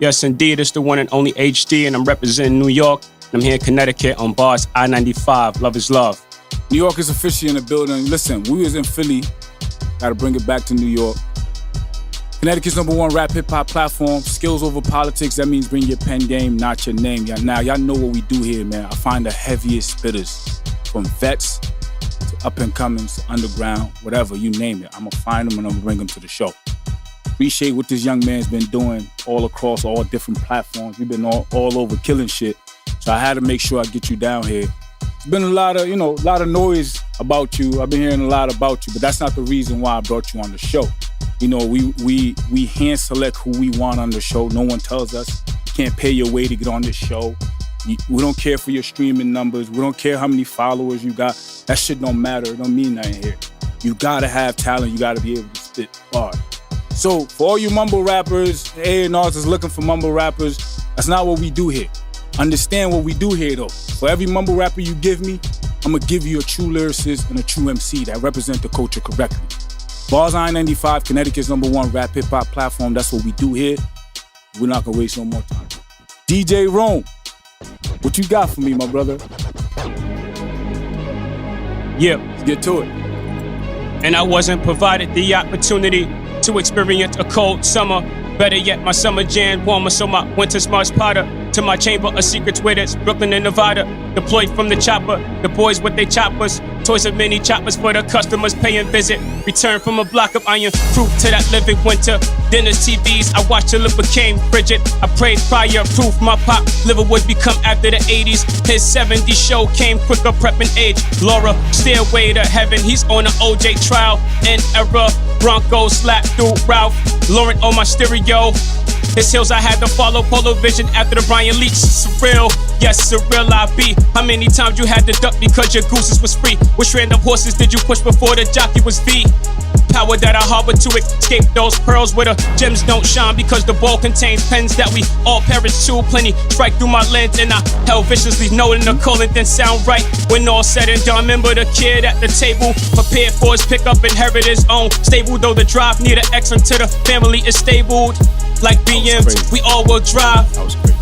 Yes, indeed, it's the one and only HD, and I'm representing New York, and I'm here in Connecticut on bars I-95. Love is love. New York is officially in the building. Listen, we was in Philly. Gotta bring it back to New York. Connecticut's #1 rap hip-hop platform. Skills over politics. That means bring your pen game, not your name. Y'all know what we do here, man. I find the heaviest spitters, from vets to up-and-comings, to underground, whatever, you name it. I'm gonna find them and I'm gonna bring them to the show. Appreciate what this young man's been doing all across all different platforms. We've been all over killing shit. So I had to make sure I get you down here. There's been a lot of noise about you. I've been hearing a lot about you, but that's not the reason why I brought you on the show. You know, we hand select who we want on the show. No one tells us you can't pay your way to get on this show. We don't care for your streaming numbers. We don't care how many followers you got. That shit don't matter. It don't mean nothing here. You gotta have talent. You gotta be able to spit hard. So for all you mumble rappers, A&Rs is looking for mumble rappers, that's not what we do here. Understand what we do here though. For every mumble rapper you give me, I'm gonna give you a true lyricist and a true MC that represent the culture correctly. Bars I-95, Connecticut's #1 rap hip-hop platform. That's what we do here. We're not gonna waste no more time. DJ Rome, what you got for me, my brother? Yeah. Let's get to it. And I wasn't provided the opportunity to experience a cold summer. Better yet, my summer jam warmer, so my winter's much hotter. To my chamber of secrets where it's Brooklyn and Nevada. Deployed from the chopper, the boys with their choppers. Toys of many choppers for the customers paying visit. Return from a block of iron fruit to that living winter. Dinners, TVs, I watched till it became frigid. I prayed prior proof my pop liver would become after the 80s. His 70s show came quicker prepping age. Laura, stairway to heaven, he's on an OJ trial. In era, Broncos slap through Ralph Lauren on my stereo. His hills I had to follow, Polo Vision after the Brian Leach. Surreal, yes, surreal I be. How many times you had to duck because your gooses was free? Which random horses did you push before the jockey was V? Power that I harbor to escape those pearls where the gems don't shine because the ball contains pens that we all perish to. Plenty strike through my lens and I held viciously, knowing the calling didn't sound right. When all said and done, remember the kid at the table, prepared for his pickup, inherit his own. Stable though the drive near the X until the family is stabled. Like BMs, we all will drive. That was great.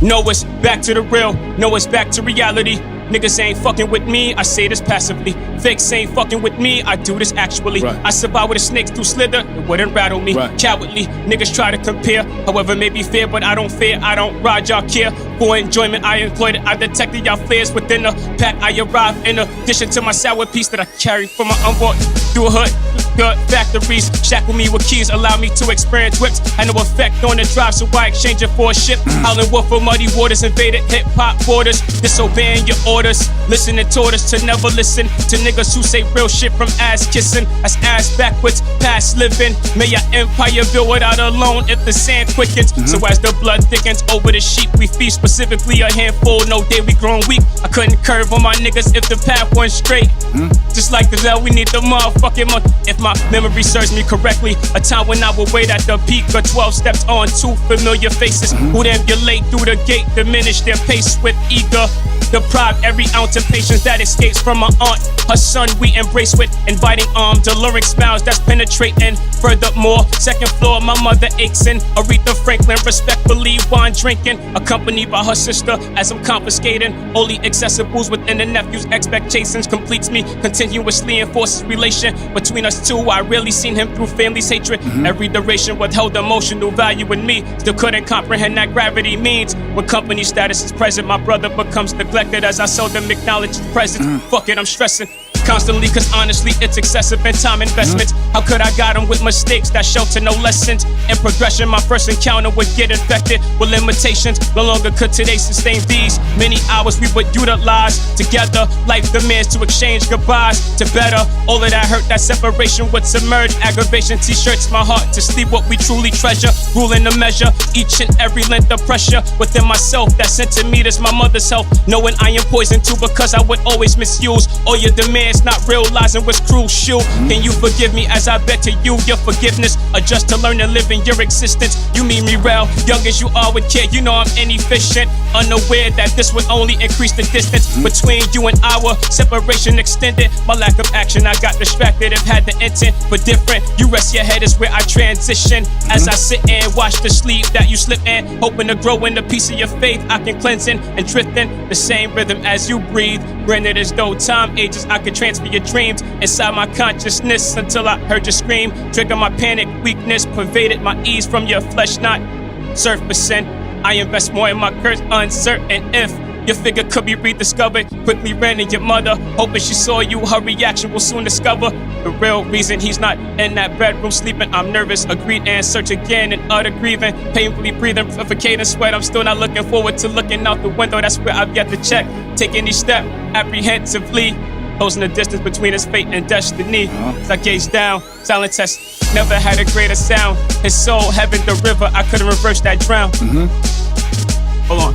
No, it's back to the real. No, it's back to reality. Niggas ain't fucking with me, I say this passively. Fakes ain't fucking with me, I do this actually. Right. I survive with the snakes through slither, it wouldn't rattle me. Right. Cowardly, niggas try to compare. However, may be fair, but I don't fear. I don't ride y'all care. For enjoyment, I employed it. I detected y'all flares within the pack. I arrived in addition to my sour piece that I carry from my unborn through a hood. Good factories shackle me with keys, allow me to experience whips. Had no effect on the drive, so I exchange it for a ship. Howling wolf for muddy waters, invaded hip-hop borders. Disobeying your orders, listening to orders to never listen to niggas who say real shit from ass kissing. That's ass backwards, past living. May your empire build without a loan if the sand quickens. So as the blood thickens over the sheep, we feast specifically a handful. No day we grown weak. I couldn't curve on my niggas if the path went straight. Just like the Zell, we need the motherfucking month. If my memory serves me correctly, a time when I would wait at the peak of 12 steps on two familiar faces who ambulate through the gate, diminish their pace with eager. Deprive every ounce of patience that escapes from my aunt. Her son we embrace with inviting arms, alluring smiles that's penetrating. Furthermore, second floor, my mother aches in. Aretha Franklin respectfully wine drinking, accompanied by her sister as I'm confiscating. Only accessibles within the nephew's expectations completes me, continuously enforces relation between us two. I rarely seen him through family's hatred. Every duration withheld emotional value in me. Still couldn't comprehend that gravity means. When company status is present, my brother becomes neglected as I seldom acknowledge his presence. Fuck it, I'm stressing constantly, cause honestly it's excessive in time investments. How could I guide him with mistakes that shelter no lessons? In progression, my first encounter would get infected with limitations. No longer could today sustain these many hours we would utilize together. Life demands to exchange goodbyes to better. All of that hurt, that separation would submerge. Aggravation, t-shirts, my heart to sleep what we truly treasure. Ruling the measure, each and every length of pressure within myself that centimeters my mother's health. Knowing I am poison too because I would always misuse all your demands. experience, not realizing what's crucial. Can you forgive me as I bet to you your forgiveness? Or just to learn to live in your existence? You mean me well, young as you are with care. You know I'm inefficient, unaware that this would only increase the distance between you and our separation extended. My lack of action, I got distracted, have had the intent, but different. You rest your head is where I transition. As I sit and watch the sleep that you slip in, hoping to grow in the piece of your faith I can cleanse in and drift in the same rhythm as you breathe. Granted, as though time ages, I could transfer your dreams inside my consciousness until I heard you scream. Trigger my panic, weakness, pervaded my ease from your flesh, not surfacing. I invest more in my curse, uncertain if your figure could be rediscovered. Quickly ran to your mother, hoping she saw you. Her reaction will soon discover the real reason he's not in that bedroom sleeping. I'm nervous, agreed, and search again in utter grieving. Painfully breathing, suffocating sweat. I'm still not looking forward to looking out the window. That's where I've yet to check. Taking each step apprehensively, closing the distance between his fate and destiny. As I gaze down, silent test never had a greater sound. His soul, heaven, the river, I couldn't reverse that drown. Hold on.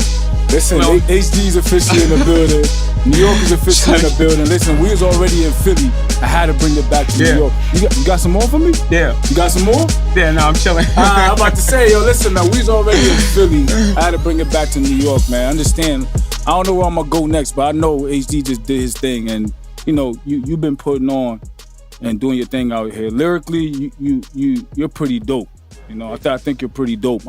Listen, HD's officially in the building. New York is officially in the building. Listen, we was already in Philly. I had to bring it back to New York. You got some more for me? Yeah. You got some more? Yeah, no, I'm chilling. I'm about to say, yo, listen, man, we was already in Philly. I had to bring it back to New York, man. Understand, I don't know where I'm gonna go next, but I know HD just did his thing, and you know, you've been putting on and doing your thing out here. Lyrically, you're pretty dope. You know, I think you're pretty dope.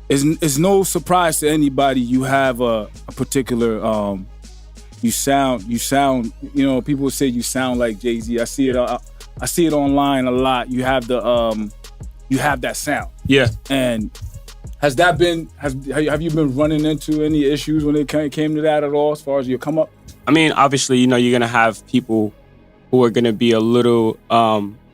It's no surprise to anybody you have a particular you sound, you know, people say you sound like Jay-Z. I see it online a lot. You have that sound. Yeah. And have you been running into any issues when it came to that at all as far as your come up? I mean, obviously, you know, you're gonna have people who are gonna be a little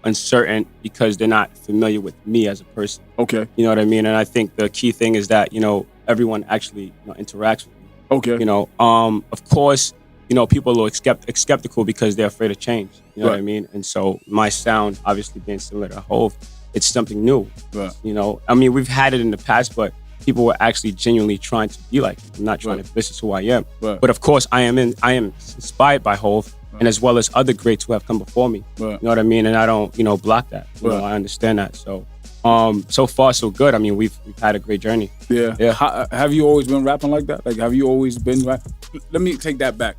uncertain because they're not familiar with me as a person. Okay. You know what I mean? And I think the key thing is that, you know, everyone actually, you know, interacts with me. Okay. You know, of course, you know, people are skeptical because they're afraid of change. You know what I mean? And so my sound, obviously being similar to Hov, it's something new. Right. You know, I mean, we've had it in the past, but people were actually genuinely trying to be like me. I'm not trying to, this is who I am. Right. But of course, I am inspired by Hov, and as well as other greats who have come before me. Right. You know what I mean? And I don't, you know, block that. You know, I understand that. So, so far so good. I mean, we've had a great journey. Yeah. Yeah. Have you always been rapping like that? Like, have you always been rapping? Let me take that back.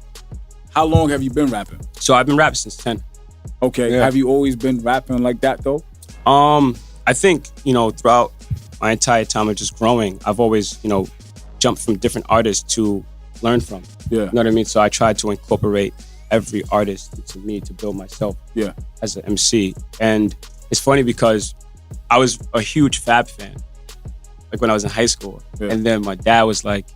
How long have you been rapping? So I've been rapping since 10. Okay. Yeah. Have you always been rapping like that though? I think, you know, throughout my entire time of just growing, I've always, you know, jumped from different artists to learn from. Yeah. You know what I mean? So I tried to incorporate every artist into me to build myself as an MC. And it's funny because I was a huge Fab fan, like when I was in high school. Yeah. And then my dad was like,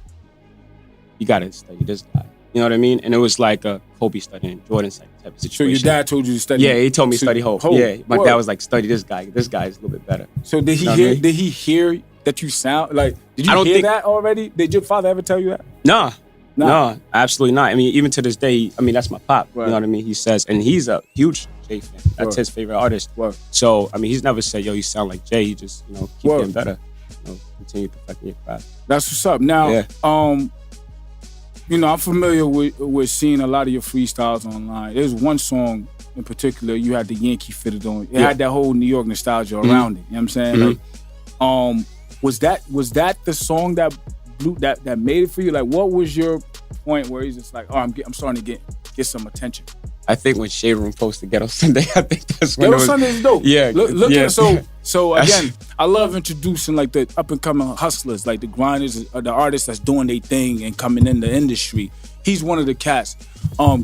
you gotta study this guy. You know what I mean? And it was like a Kobe studying Jordan type of situation. So your dad told you to study? Yeah, he told me to study Hov. Yeah, my dad was like, study this guy. This guy is a little bit better. So did he hear that you sound like? Did you hear that already? Did your father ever tell you that? Nah. No, absolutely not. I mean, even to this day, I mean, that's my pop. Right. You know what I mean? He says, and he's a huge Jay fan. That's his favorite artist. Right. So, I mean, he's never said, yo, you sound like Jay. He just, you know, keep getting better. You know, continue perfecting your craft. That's what's up. Now, you know, I'm familiar with seeing a lot of your freestyles online. There's one song in particular you had the Yankee fitted on. It had that whole New York nostalgia around it. You know what I'm saying? Like, was that the song that that made it for you? Like, what was your point where he's just like, oh, I'm starting to get some attention? I think when Shade Room posted Ghetto Sunday, I think that's when Ghetto Sunday is dope. Yeah. Look at so again, I love introducing like the up and coming hustlers, like the grinders, the artists that's doing their thing and coming in the industry. He's one of the cats.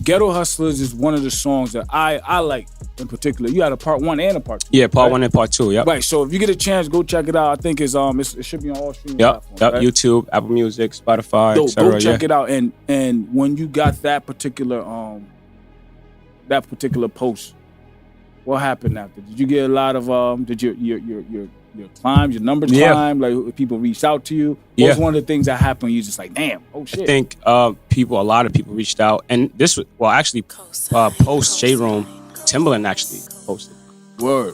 Ghetto Hustlers is one of the songs that I like in particular. You had a part 1 and a part 2. Yeah, part 1 and part 2. Yep. Right. So if you get a chance, go check it out. I think it should be on all streaming platforms. Yep. Right? YouTube, Apple Music, Spotify, etc. Go check it out. And when you got that particular post, what happened after? Did you get a lot of did your climbs, your numbers climb? Like people reached out to you? What was one of the things that happened? You just like, damn, oh shit. I think a lot of people reached out, and this was actually post Shade Room, Timbaland actually posted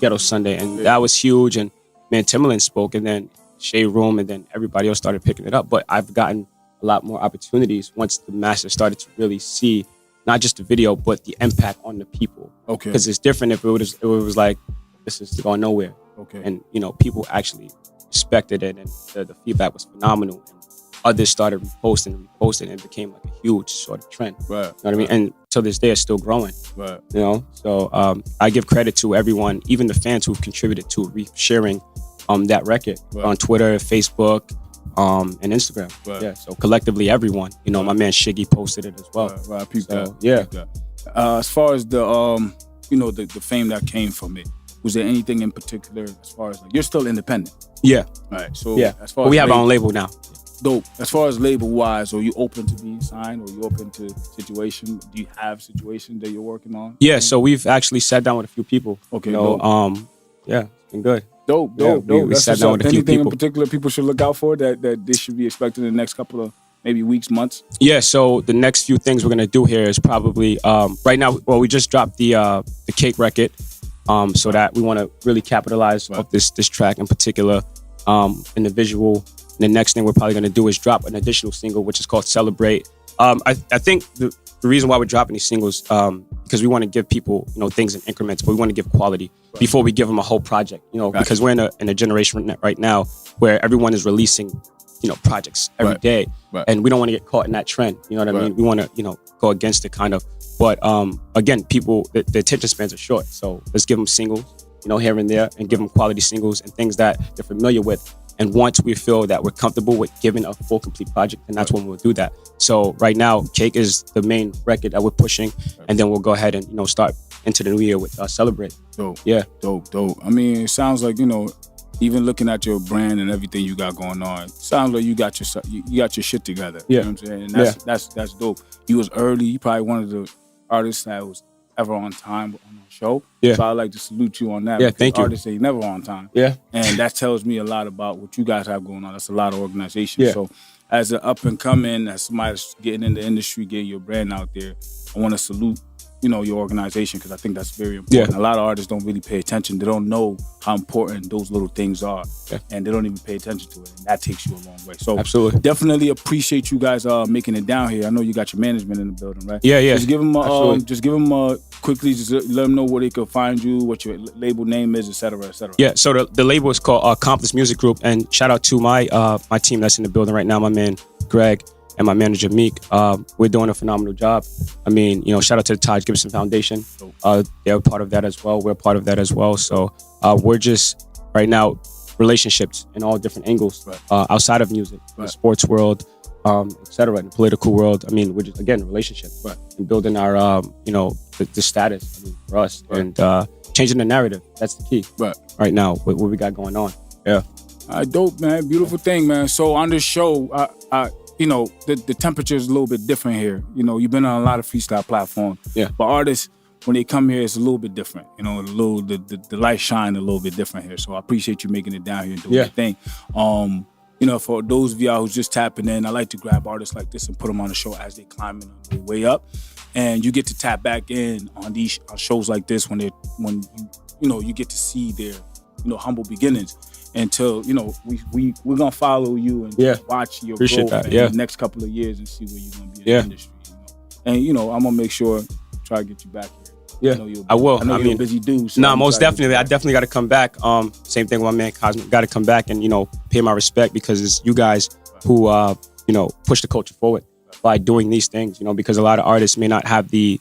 Ghetto Sunday, and that was huge. And man, Timbaland spoke, and then Shade Room, and then everybody else started picking it up. But I've gotten a lot more opportunities once the masses started to really see not just the video, but the impact on the people. Okay. Because it's different if it was like, this is going nowhere. Okay. And, you know, people actually respected it, and the feedback was phenomenal. And others started reposting, and it became like a huge sort of trend. Right. You know what I mean? And to this day, it's still growing. Right. You know? So I give credit to everyone, even the fans who've contributed to sharing that record on Twitter, Facebook, and Instagram. Right. Yeah. So collectively, everyone. You know, my man Shiggy posted it as well. Right. I peeped that. Yeah. As far as the you know, the fame that came from it, was there anything in particular as far as, like, you're still independent? Yeah. Right. So yeah. as far but as we have our own label now. Dope. As far as label wise, are you open to being signed, or are you open to situation? Do you have situations that you're working on? Yeah. So we've actually sat down with a few people. Okay. You know, dope. Yeah, it's been good. Dope. We sat down with a few Anything people. in particular people should look out for that they should be expecting in the next couple of maybe weeks, months? Yeah, so the next few things we're gonna do here is probably right now. Well, we just dropped the Cake record, so that we want to really capitalize off this track in particular, in the visual. And the next thing we're probably gonna do is drop an additional single, which is called Celebrate. I think the reason why we're dropping these singles, because we want to give people, you know, things in increments, but we want to give quality before we give them a whole project, you know, because we're in a generation right now where everyone is releasing, you know, projects every day, and we don't want to get caught in that trend. You know what I mean? We want to, you know, go against it kind of. But again, people, the attention spans are short, so let's give them singles, you know, here and there, and give them quality singles and things that they're familiar with. And once we feel that we're comfortable with giving a full, complete project, then that's when we'll do that. So right now, Cake is the main record that we're pushing, and then we'll go ahead and, you know, start into the new year with Celebrate. Dope. Yeah. Dope. I mean, it sounds like, you know, even looking at your brand and everything you got going on, it sounds like you got your shit together. Yeah. You know what I'm saying? And that's dope. You was early. You probably one of the artists that was ever on time on the show. Yeah. So I'd like to salute you on that. Yeah, thank you. Artists ain't never on time. Yeah. And that tells me a lot about what you guys have going on. That's a lot of organization. Yeah. So as an up and coming, as somebody that's getting in the industry, getting your brand out there, I want to salute, you know, your organization, because I think that's very important. Yeah. A lot of artists don't really pay attention. They don't know how important those little things are, and they don't even pay attention to it, and that takes you a long way. So absolutely, definitely appreciate you guys making it down here. I know you got your management in the building, right? Yeah. Just give them quickly, just let them know where they can find you, what your label name is, et cetera, et cetera. Yeah, so the label is called Accomplice Music Group, and shout out to my team that's in the building right now, my man Greg and my manager Meek. We're doing a phenomenal job. I mean, you know, shout out to the Taj Gibson Foundation. They're part of that as well. We're part of that as well. So we're just right now relationships in all different angles, outside of music, the sports world, etc., in the political world. I mean, we're just, again, relationships, and building our, you know, the status, I mean, for us, and changing the narrative. That's the key right now, what we got going on. Yeah. All right, dope, man. Beautiful thing, man. So on this show, you know, the temperature is a little bit different here. You know, you've been on a lot of freestyle platforms. Yeah. But artists, when they come here, it's a little bit different. You know, the light shine a little bit different here. So I appreciate you making it down here and doing your thing. You know, for those of y'all who's just tapping in, I like to grab artists like this and put them on the show as they climbing on their way up. And you get to tap back in on these shows like this when you know, you get to see their, you know, humble beginnings. Until, you know, we're gonna follow you and watch your growth in the next couple of years and see where you're gonna be in the industry. You know? And, you know, I'm gonna make sure try to get you back here. Yeah, I will. I know you're a busy dude. So most definitely. I definitely got to come back. Same thing with my man Cosmic. Got to come back and, you know, pay my respect, because it's you guys who, you know, push the culture forward by doing these things. You know, because a lot of artists may not have the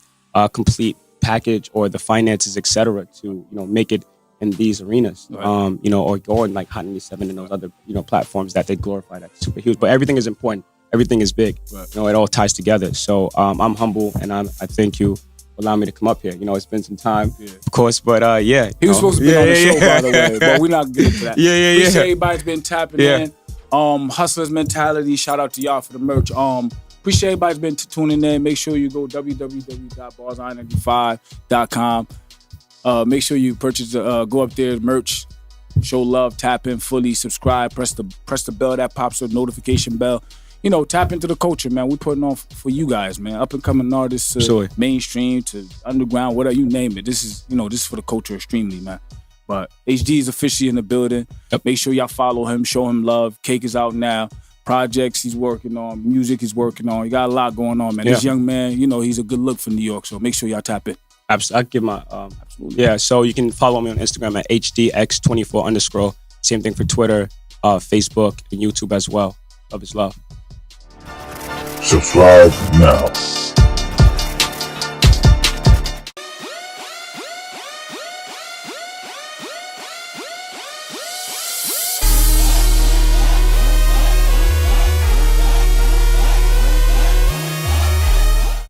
complete package or the finances, etc., to, you know, make it in these arenas, you know, or go on like Hot 97 and those other, you know, platforms that they glorify, that's super huge. But everything is important. Everything is big. You know, it all ties together. So I'm humble, and I thank you for allowing me to come up here. You know, it's been some time, of course, but yeah. He was supposed to be on the show, by the way, but we're not getting to that. Appreciate everybody's been tapping in. Hustlers mentality. Shout out to y'all for the merch. Appreciate everybody's been tuning in. Make sure you go www.barsi95.com. Make sure you purchase, go up there, merch, show love, tap in fully, subscribe, press the bell that pops up, notification bell. You know, tap into the culture, man. We're putting on for you guys, man. Up and coming artists, mainstream to underground, whatever you name it. This is, you know, this is for the culture extremely, man. But HD is officially in the building. Make sure y'all follow him, show him love. Cake is out now. projects he's working on, music he's working on. He got a lot going on, man. Yeah. This young man, you know, he's a good look for New York. So make sure y'all tap in. I'll give my yeah. So you can follow me on Instagram at hdx24_. Same thing for Twitter, Facebook, and YouTube as well. Love is love. Subscribe now.